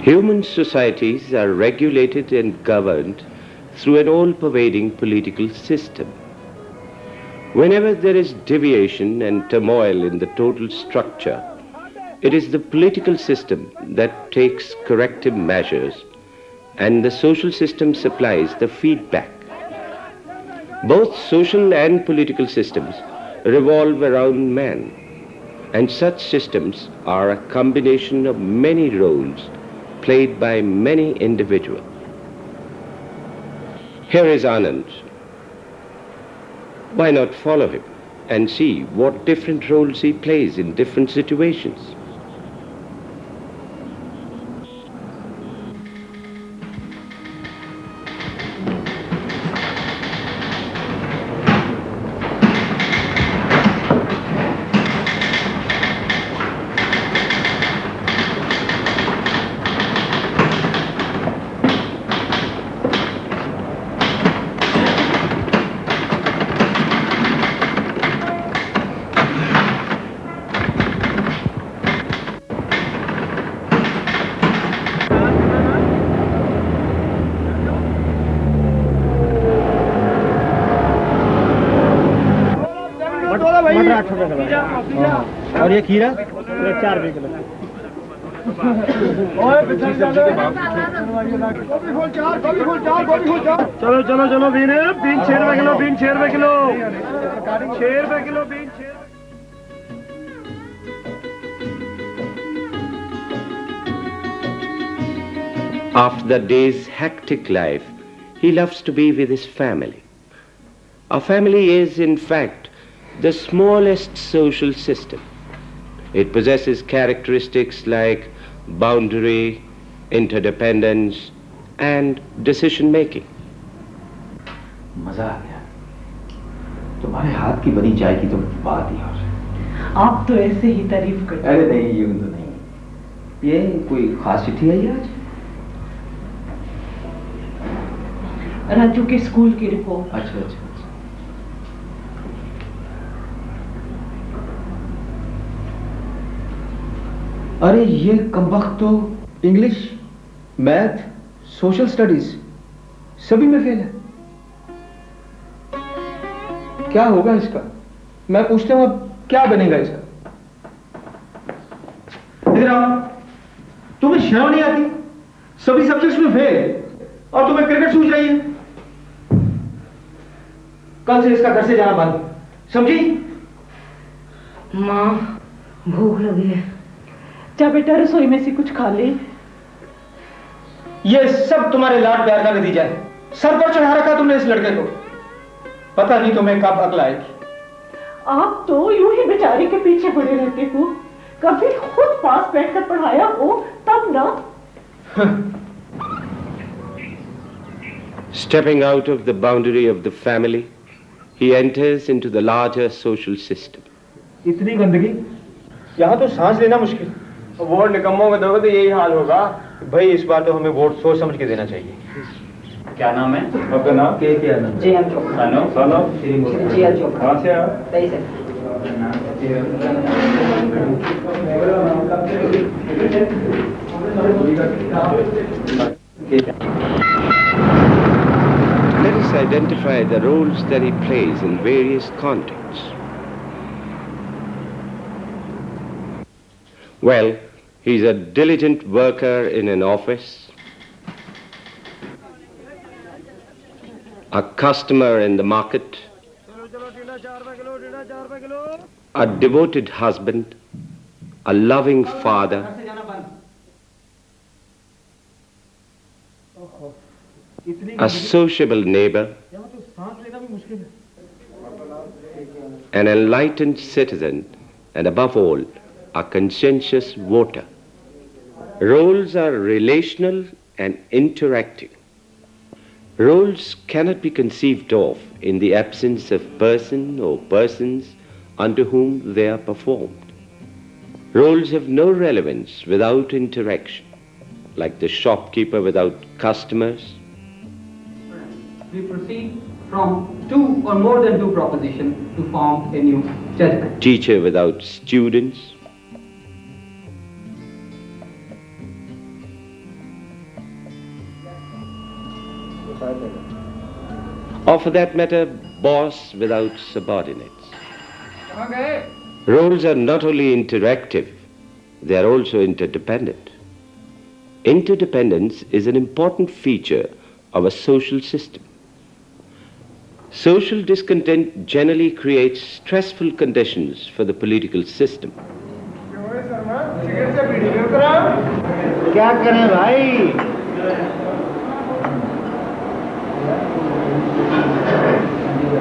Human societies are regulated and governed through an all-pervading political system. Whenever there is deviation and turmoil in the total structure, it is the political system that takes corrective measures, and the social system supplies the feedback. Both social and political systems revolve around man, and such systems are a combination of many roles played by many individuals. Here is Anand. Why not follow him and see what different roles he plays in different situations? और ये खीरा 4 रुपए kilo. चलो चलो चलो been 6 रुपए kilo, been 6 रुपए kilo, 6 रुपए kilo been 6। After the day's hectic life, he loves to be with his family. A family is, in fact, the smallest social system. It possesses characteristics like boundary, interdependence, and decision-making. मजा आ गया। तुम्हारे हाथ की बनी चाय की तो बात ही और है। आप तो ऐसे ही तारीफ करते। अरे नहीं, यूं तो नहीं। ये कोई खास चिट्ठी आई आज? राजू के स्कूल की रिपोर्ट। अच्छा अच्छा। अरे ये कमबख्त तो इंग्लिश, मैथ, सोशल स्टडीज सभी में फेल है। क्या होगा इसका? मैं पूछता हूं अब क्या बनेगा इसका? इधर आओ। तुम्हें शर्म नहीं आती? सभी सब्जेक्ट्स में फेल और तुम्हें क्रिकेट सूझ रही है। कल से इसका घर से जाना बंद, समझी? माँ भूख लगी है, जा बेटा रसोई में से कुछ खा ले। ये सब तुम्हारे लाड प्यार का नतीजा है। सर पर चढ़ा रखा तुमने इस लड़के को। पता नहीं तुम्हें कब अकल आएगी। आप तो यूं ही बेचारे के पीछे पड़े रहते हो। कभी खुद पास बैठकर पढ़ाया हो तब ना। Stepping out of the boundary of the family, he enters into the larger social system. इतनी गंदगी, यहाँ तो सांस लेना मुश्किल। वोट निकम्मों में दोगे तो यही हाल होगा। भाई इस बार तो हमें वोट सोच समझ के देना चाहिए। क्या नाम है आपका? नाम क्या नाम? JM चोपड़ा। JL चोपड़ा। कहाँ से आप? सही से। Let us identify the roles that he plays in various contexts. Well, he's a diligent worker in an office, a customer in the market, a devoted husband, a loving father, a sociable neighbor, an enlightened citizen, and above all, a conscientious voter. Roles are relational and interactive. Roles cannot be conceived of in the absence of person or persons unto whom they are performed. Roles have no relevance without interaction, like the shopkeeper without customers. We proceed from 2 or more than 2 propositions to form a new judgment. Teacher without students. or for that matter, boss without subordinates. Roles are not only interactive, they are also interdependent. Interdependence is an important feature of a social system. Social discontent generally creates stressful conditions for the political system. क्या करें भाई?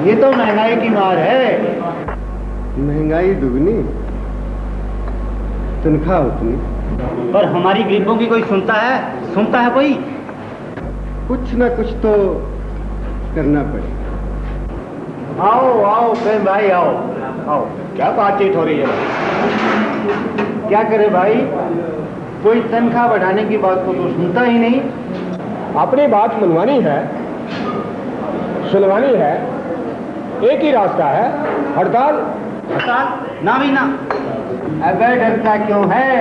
ये तो महंगाई की मार है। महंगाई दुगनी, तनख्वाह उतनी। पर हमारी गरीबों की कोई सुनता है कोई? कुछ ना कुछ तो करना पड़ेगा। आओ प्रेम भाई, आओ। क्या बातचीत हो रही है? क्या करे भाई, कोई तनख्वाह बढ़ाने की बात को तो सुनता ही नहीं। अपनी बात मनवानी है, सुलवानी है, एक ही रास्ता है, हड़ताल। ना भी ना। अबे डरता क्यों है?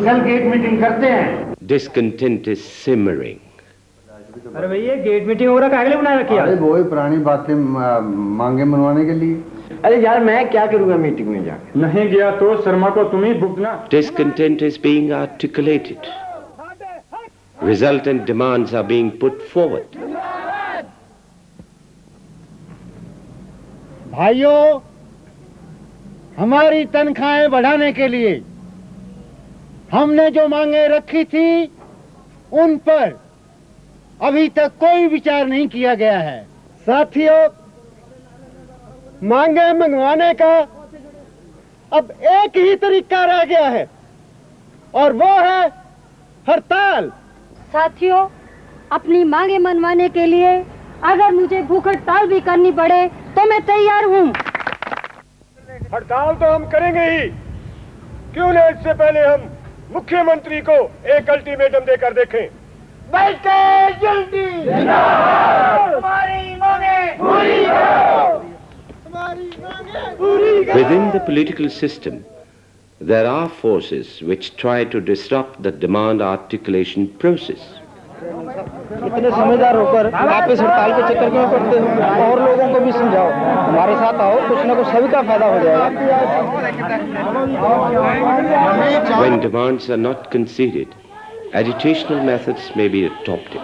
कल गेट मीटिंग करते हैं। Discontent is simmering. अरे भैया, गेट मीटिंग हो रहा, काहे के लिए बना रखी है? अरे वही पुरानी बातें मांगे मनवाने के लिए। अरे यार, मैं क्या करूंगा मीटिंग में जाकर? नहीं गया तो शर्मा को तुम ही भुगतना। Discontent is being articulated. Resultant demands are being put forward. भाइयों, हमारी तनख्वाहें बढ़ाने के लिए हमने जो मांगे रखी थी, उन पर अभी तक कोई विचार नहीं किया गया है। साथियों, मांगे मंगवाने का अब एक ही तरीका रह गया है, और वो है हड़ताल। साथियों, अपनी मांगे मनवाने के लिए अगर मुझे भूख हड़ताल भी करनी पड़े तो मैं तैयार हूँ। हड़ताल तो हम करेंगे ही। क्यों न इससे पहले हम मुख्यमंत्री को एक अल्टीमेटम देकर देखें। बैठे जल्दी, हमारी मांगे पूरी करो, हमारी मांगे पूरी करो। Within the political system, there are forces which try to disrupt the demand articulation process. इतने समझदार होकर आप इस हड़ताल के चक्कर क्यों पड़ते हो? और लोगों को भी समझाओ, हमारे साथ आओ, कुछ ना कुछ सभी का फायदा हो जाएगा। When demands are not conceded, agitational methods may be adopted.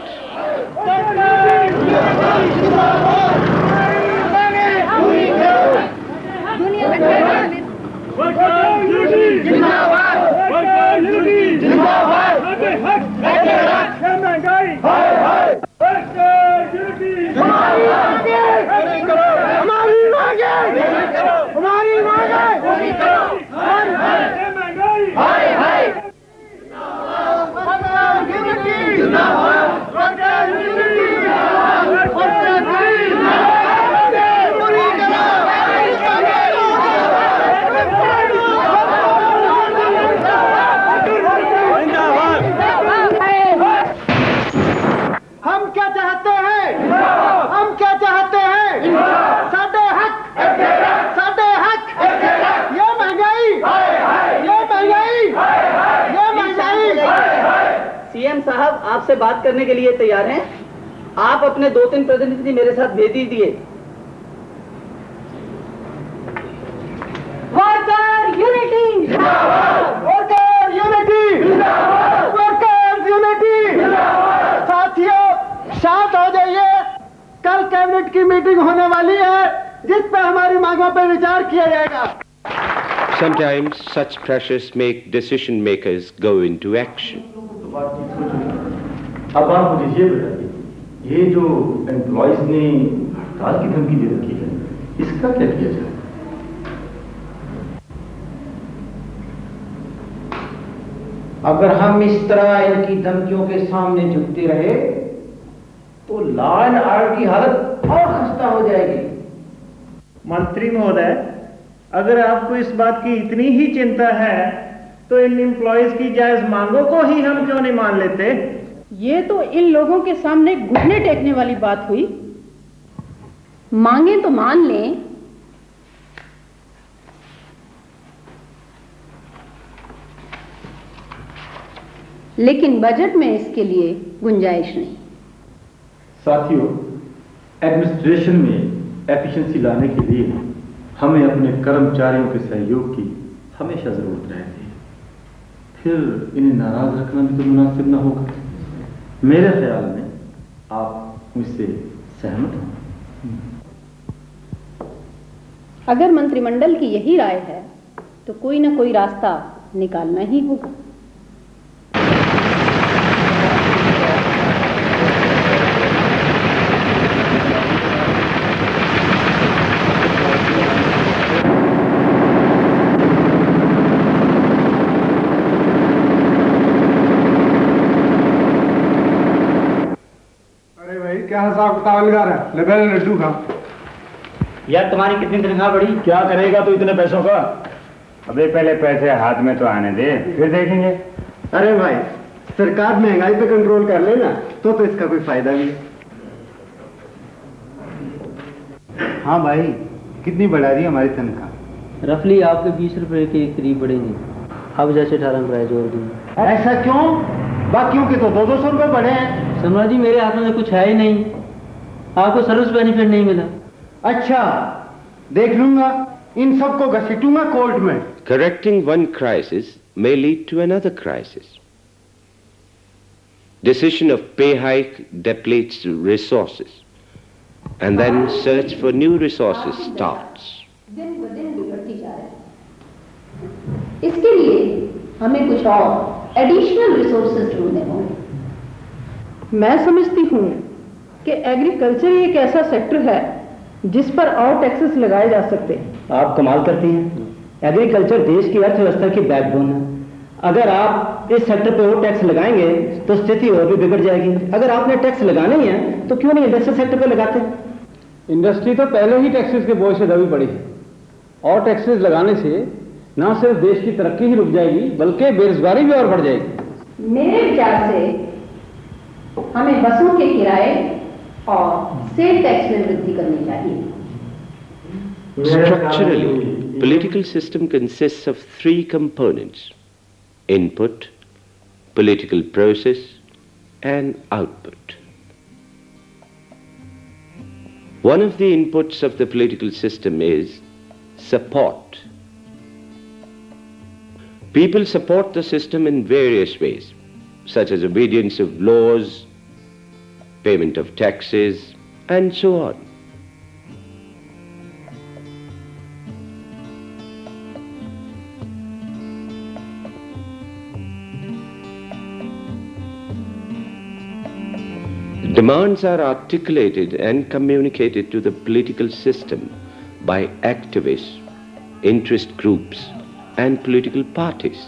CM साहब आपसे बात करने के लिए तैयार हैं। आप अपने 2-3 प्रतिनिधि मेरे साथ भेज दीजिए। Worker unity, worker unity, worker unity. साथियों, शांत हो जाइए। कल कैबिनेट की मीटिंग होने वाली है, जिस पर हमारी मांगों पर विचार किया जाएगा। Sometimes such pressures make decision makers go into action. अब आप मुझे ये बताइए, ये जो एम्प्लॉइज ने हड़ताल की धमकी दे रखी है, इसका क्या किया जाए? अगर हम इस तरह इनकी धमकियों के सामने झुकते रहे तो लॉ एंड ऑर्डर की हालत और खस्ता हो जाएगी। मंत्री महोदय, अगर आपको इस बात की इतनी ही चिंता है तो इन एम्प्लॉइज की जायज मांगों को ही हम क्यों नहीं मान लेते? ये तो इन लोगों के सामने घुटने टेकने वाली बात हुई। मांगे तो मान लें, लेकिन बजट में इसके लिए गुंजाइश नहीं। साथियों, एडमिनिस्ट्रेशन में एफिशिएंसी लाने के लिए हमें अपने कर्मचारियों के सहयोग की हमेशा जरूरत रहती है। फिर इन्हें नाराज रखना भी तो मुनासिब ना होगा। मेरे ख्याल में आप मुझसे सहमत हो? अगर मंत्रिमंडल की यही राय है तो कोई ना कोई रास्ता निकालना ही होगा। क्या हिसाब किताब लगा रहा है? ले पहले लड्डू खा। यार तुम्हारी कितनी तनख्वाह बढ़ी? क्या करेगा तो इतने पैसों का? अबे पहले पैसे हाथ में तो आने दे, फिर देखेंगे। अरे भाई, सरकार महंगाई पे कंट्रोल कर लेना तो इसका कोई फायदा भी है। हाँ भाई, कितनी बढ़ा दी हमारी तनख्वाह? रफली आपके 20 रुपए के करीब बढ़ेंगे। अब जैसे 18 रुपए जोड़ देंगे। ऐसा क्यों? बाकियों के तो 200 रुपए बढ़े हैं। सम्राट जी, मेरे हाथ में कुछ है ही नहीं, आपको सर्विस बेनिफिट नहीं मिला। अच्छा, देख लूंगा, इन सबको घसीटूंगा कोर्ट में। Correcting one crisis may lead to another crisis. Decision of pay hike depletes resources, and then search for new resources starts. दिन ब दिन बिगड़ती जा रही है। इसके लिए हमें कुछ और एडिशनल रिसोर्सेज ढूंढने होंगे। मैं समझती हूँ कि एग्रीकल्चर एक ऐसा सेक्टर है जिस पर और टैक्सेस लगाए जा सकते हैं। आप कमाल करती हैं। एग्रीकल्चर देश की अर्थव्यवस्था की बैकबोन है। अगर आप इस सेक्टर पे और टैक्स लगाएंगे तो स्थिति और भी बिगड़ जाएगी। अगर आपने टैक्स लगाने ही है तो क्यों नहीं इंडस्ट्रियल सेक्टर पे लगाते? इंडस्ट्री तो पहले ही टैक्सेस के बोझ से दबी पड़ी है, और टैक्सेस लगाने से न सिर्फ देश की तरक्की ही रुक जाएगी बल्कि बेरोजगारी भी और बढ़ जाएगी। मेरे विचार से हमें बसों के किराए और सेल टैक्स में वृद्धि करनी चाहिए। Structurally, political system consists of three components: input, political process, and output. One of the inputs of the political system is support. People support the system in various ways, such as obedience of laws, payment of taxes, and so on. Demands are articulated and communicated to the political system by activists, interest groups, and political parties.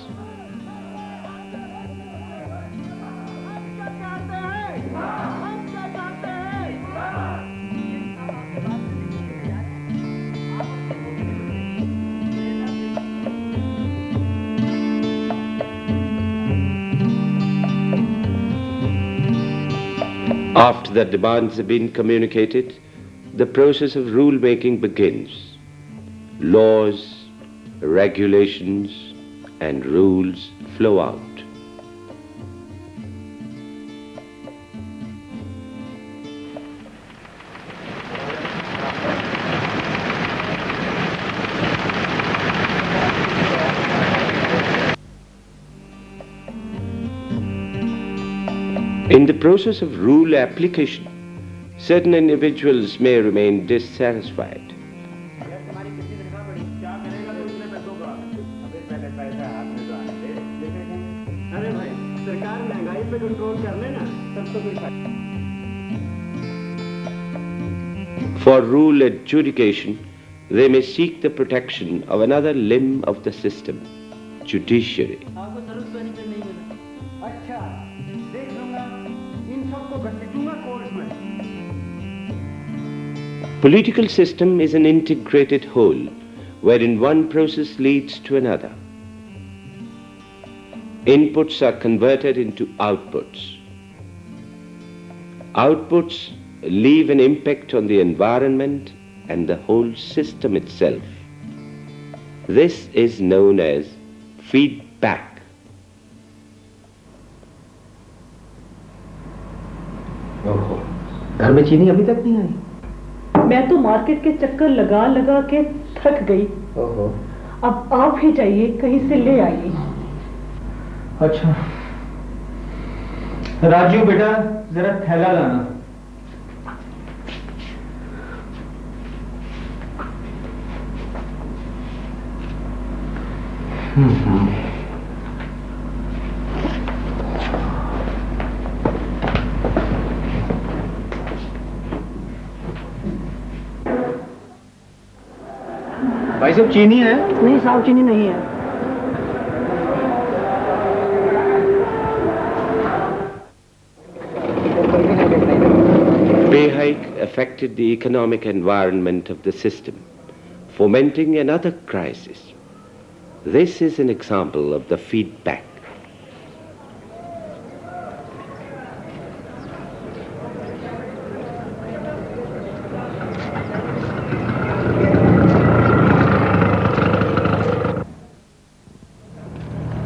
After the demands have been communicated, the process of rule-making begins. Laws, regulations, and rules flow out. In the process of rule application, certain individuals may remain dissatisfied. For rule adjudication, they may seek the protection of another limb of the system, judiciary. Political system is an integrated whole, wherein one process leads to another. Inputs are converted into outputs. Outputs leave an impact on the environment and the whole system itself. This is known as feedback. घर में चीनी अभी तक नहीं आई। मैं तो market के चक्कर लगा लगा के थक गई। ओहो। अब आप ही जाइए, कहीं से ले आइए। अच्छा राजू बेटा, जरा थैला लाना। भाई साहब चीनी है? नहीं साहब, चीनी नहीं है। Pay hike affected the economic environment of the system, fomenting another crisis. This is an example of the feedback.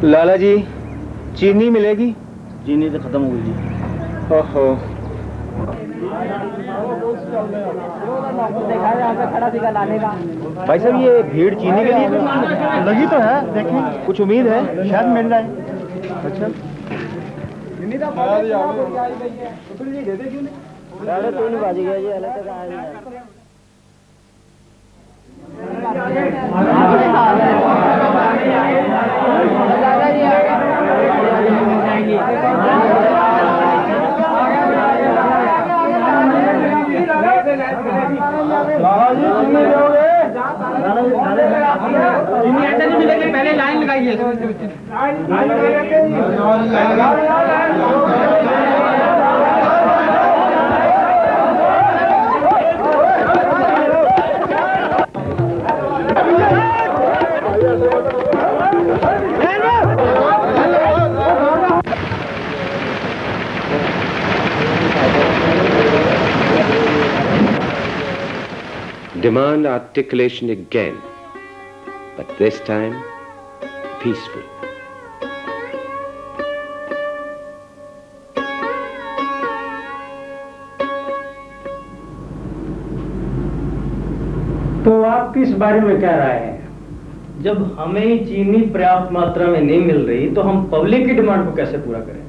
लाला जी चीनी मिलेगी? चीनी तो खत्म हो गई जी। ओहो। भाई साहब ये भीड़ चीनी के लिए लगी तो है, देखें कुछ उम्मीद है? शायद मिल जाए। अच्छा पहले लाइन लगाइए। Demand articulation again, but this time peaceful. तो आप किस बारे में कह रहे हैं? जब हमें ही चीनी पर्याप्त मात्रा में नहीं मिल रही तो हम पब्लिक की डिमांड को कैसे पूरा करेंगे?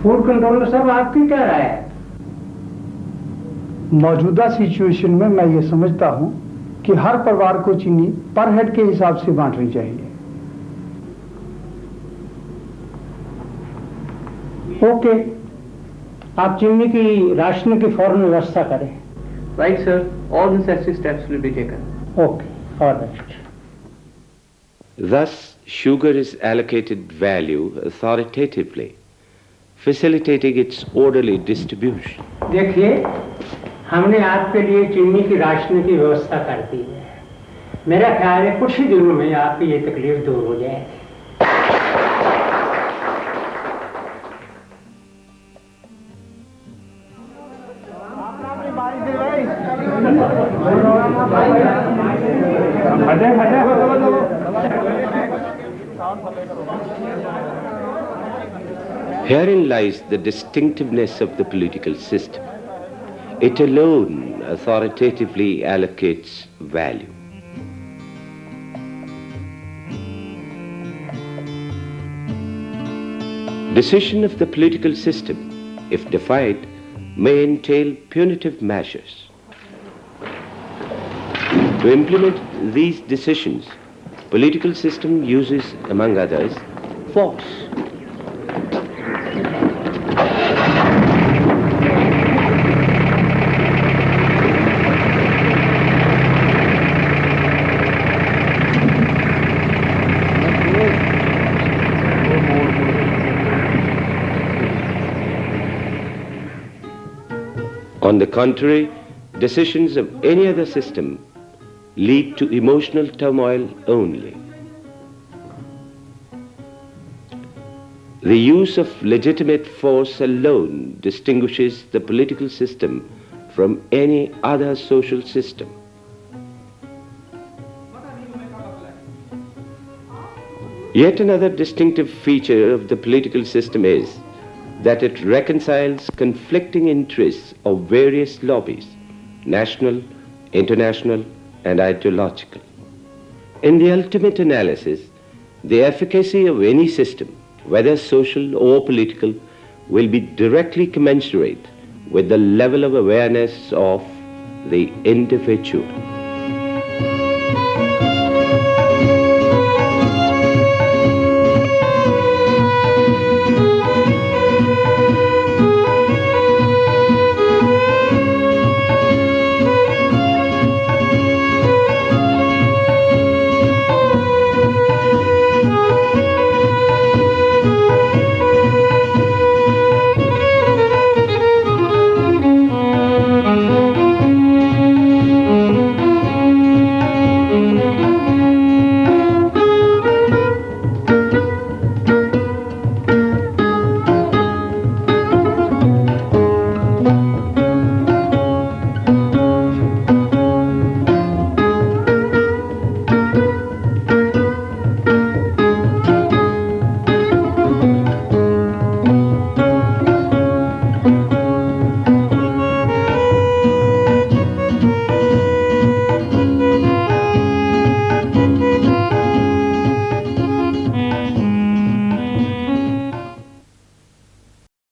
फूड कंट्रोलर साहब आप की कह रहे हैं? मौजूदा सिचुएशन में मैं ये समझता हूं कि हर परिवार को चीनी पर हेड के हिसाब से बांटनी चाहिए। ओके, आप चीनी की राशन की फौरन व्यवस्था करें। Right sir, all necessary steps will be taken. Okay, all right. Thus, sugar is allocated value authoritatively, facilitating its orderly distribution. देखिए, हमने आपके लिए चीनी की राशन की व्यवस्था कर दी है। मेरा ख्याल है कुछ ही दिनों में आपकी ये तकलीफ दूर हो जाएगी। Herein lies the distinctiveness of the political system. It alone authoritatively allocates value. Decision of the political system, if defied, may entail punitive measures. To implement these decisions, political system uses, among others, force. On the contrary, decisions of any other system lead to emotional turmoil only. The use of legitimate force alone distinguishes the political system from any other social system. Yet another distinctive feature of the political system is that it reconciles conflicting interests of various lobbies, national, international, and ideological. In the ultimate analysis, the efficacy of any system, whether social or political, will be directly commensurate with the level of awareness of the individual.